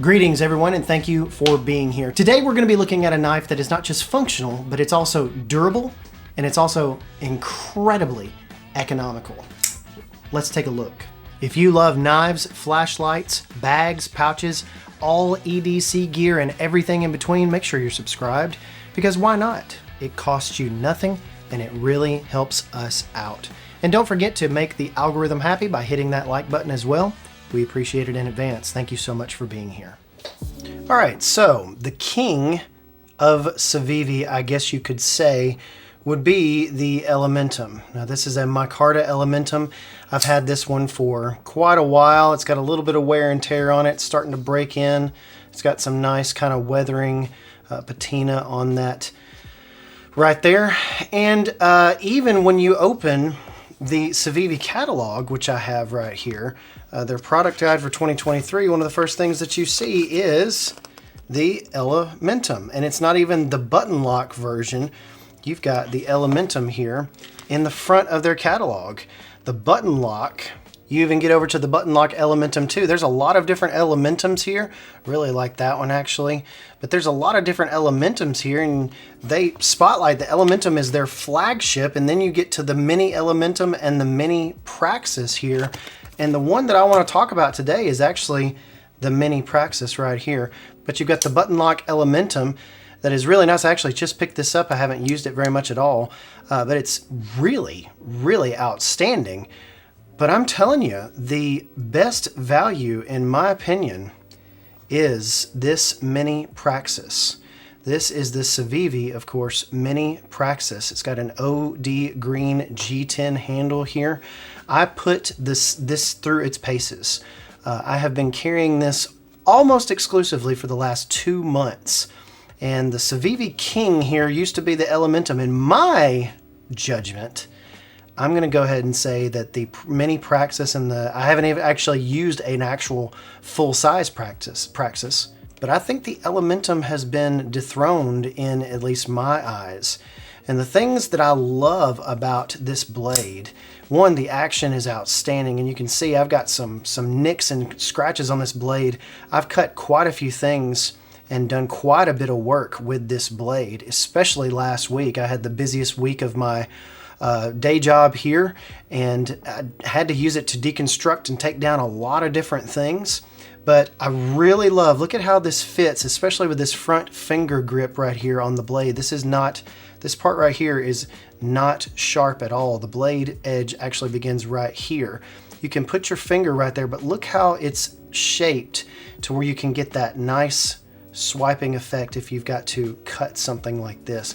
Greetings everyone, and thank you for being here. Today we're going to be looking at a knife that is not just functional, but it's also durable, and it's also incredibly economical. Let's take a look. If you love knives, flashlights, bags, pouches, all EDC gear, and everything in between, make sure you're subscribed, because why not? It costs you nothing, and it really helps us out. And don't forget to make the algorithm happy by hitting that like button as well. We appreciate it in advance. Thank you so much for being here. All right, so the king of Civivi, I guess you could say, would be the Elementum. Now this is a micarta Elementum. I've had this one for quite a while. It's got a little bit of wear and tear on it. It's starting to break in. It's got some nice kind of weathering patina on that right there. And even when you open the Civivi catalog, which I have right here, their product guide for 2023, one of the first things that you see is the Elementum. And it's not even the button lock version. You've got the Elementum here in the front of their catalog. The button lock, you even get over to the button lock Elementum 2. There's a lot of different Elementums here. Really like that one actually. But there's a lot of different Elementums here, and they spotlight the Elementum as their flagship, and then you get to the Mini Elementum and the Mini Praxis here. And the one that I want to talk about today is actually the Mini Praxis right here. But you've got the button lock Elementum that is really nice. I actually just picked this up. I haven't used it very much at all, but it's really, really outstanding. But I'm telling you, the best value, in my opinion, is this Mini Praxis. This is the Civivi, of course, Mini Praxis. It's got an OD green G10 handle here. I put this through its paces. I have been carrying this almost exclusively for the last 2 months. And the Civivi King here used to be the Elementum. In my judgment, I'm going to go ahead and say that the Mini Praxis and I haven't even actually used an actual full-size Praxis, but I think the Elementum has been dethroned in at least my eyes. And the things that I love about this blade, one, the action is outstanding, and you can see I've got some nicks and scratches on this blade. I've cut quite a few things and done quite a bit of work with this blade, especially last week. I had the busiest week of my day job here, and I had to use it to deconstruct and take down a lot of different things. But I really love, look at how this fits, especially with this front finger grip right here on the blade. This part right here is not sharp at all. The blade edge actually begins right here. You can put your finger right there, but look how it's shaped to where you can get that nice swiping effect if you've got to cut something like this.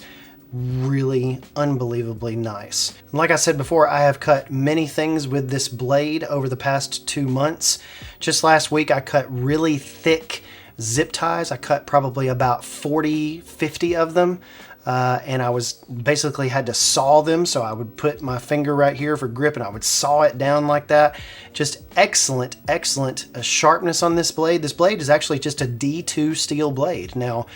Really unbelievably nice. And like I said before, I have cut many things with this blade over the past 2 months. Just last week I cut really thick zip ties. I cut probably about 40-50 of them, and I basically had to saw them. So I would put my finger right here for grip and I would saw it down like that. Just excellent sharpness on this blade. This blade is actually just a D2 steel blade. Now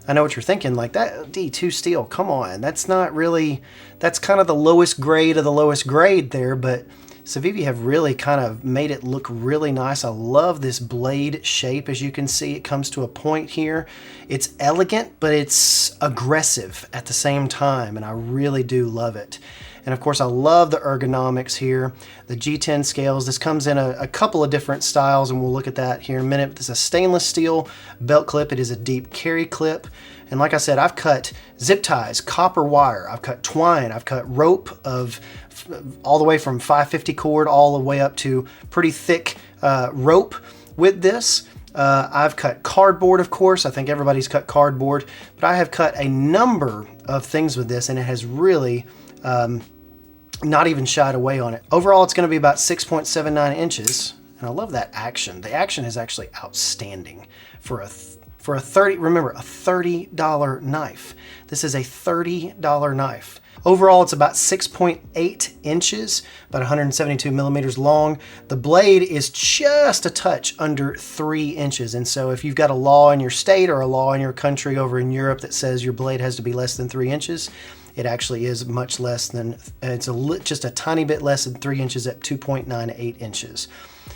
I know what you're thinking, like, that D2 steel, come on, that's not really, that's kind of the lowest grade of the lowest grade there, but Civivi have really kind of made it look really nice. I love this blade shape. As you can see, it comes to a point here. It's elegant, but it's aggressive at the same time, and I really do love it. And of course, I love the ergonomics here. The G10 scales, this comes in a couple of different styles, and we'll look at that here in a minute. This is a stainless steel belt clip. It is a deep carry clip. And like I said, I've cut zip ties, copper wire, I've cut twine, I've cut rope of all the way from 550 cord all the way up to pretty thick rope with this. I've cut cardboard, of course. I think everybody's cut cardboard, but I have cut a number of things with this, and it has really not even shied away on it. Overall, it's going to be about 6.79 inches, and I love that action. The action is actually outstanding for a remember, a $30 knife. This is a $30 knife. Overall, it's about 6.8 inches, about 172 millimeters long. The blade is just a touch under 3 inches. And so if you've got a law in your state or a law in your country over in Europe that says your blade has to be less than 3 inches, it actually is much less than, it's just a tiny bit less than 3 inches at 2.98 inches.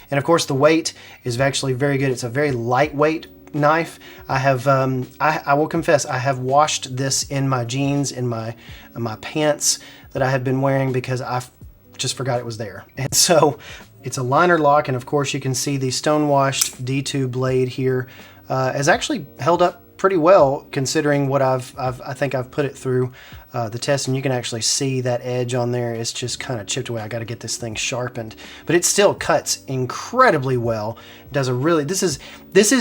And of course, the weight is actually very good. It's a very lightweight knife. I have, I will confess, I have washed this in my jeans, in my pants that I have been wearing because I just forgot it was there. And so it's a liner lock, and of course you can see the stone-washed D2 blade here has actually held up pretty well considering what I think I've put it through the test, and you can actually see that edge on there. It's just kind of chipped away. I got to get this thing sharpened, but it still cuts incredibly well. It does a really, this is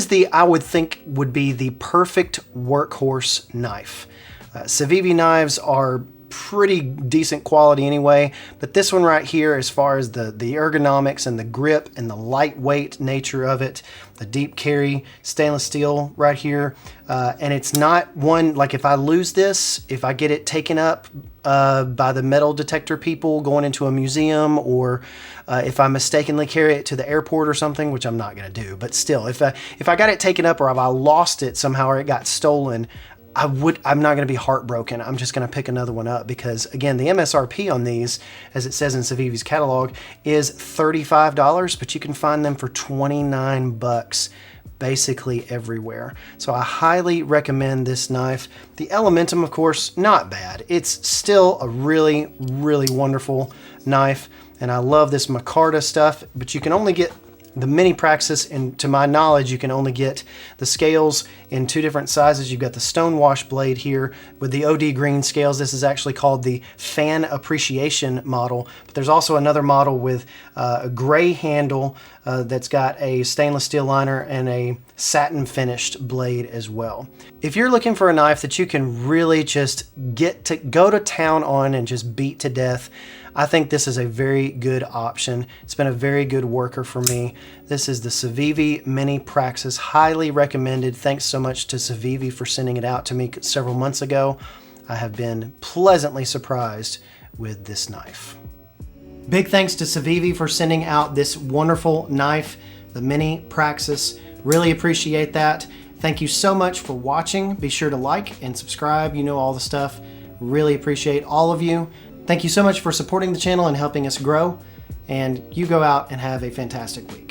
the, I would think would be the perfect workhorse knife. Civivi knives are pretty decent quality anyway, but this one right here, as far as the ergonomics and the grip and the lightweight nature of it, the deep carry stainless steel right here, and it's not one, like if I lose this, if I get it taken up by the metal detector people going into a museum, or if I mistakenly carry it to the airport or something, which I'm not going to do, but still, if I got it taken up or if I lost it somehow or it got stolen, I'm not going to be heartbroken. I'm just going to pick another one up because, again, the MSRP on these, as it says in Civivi's catalog, is $35, but you can find them for 29 bucks basically everywhere. So I highly recommend this knife. The Elementum, of course, not bad. It's still a really, really wonderful knife, and I love this micarta stuff, but you can only get the Mini Praxis, and to my knowledge, you can only get the scales in 2 different sizes. You've got the stonewash blade here with the OD green scales. This is actually called the Fan Appreciation model, but there's also another model with a gray handle that's got a stainless steel liner and a satin finished blade as well. If you're looking for a knife that you can really just go to town on and just beat to death, I think this is a very good option. It's been a very good worker for me. This is the Civivi Mini Praxis, highly recommended. Thanks so much to Civivi for sending it out to me several months ago. I have been pleasantly surprised with this knife. Big thanks to Civivi for sending out this wonderful knife, the Mini Praxis. Really appreciate that. Thank you so much for watching. Be sure to like and subscribe. You know all the stuff. Really appreciate all of you. Thank you so much for supporting the channel and helping us grow, and you go out and have a fantastic week.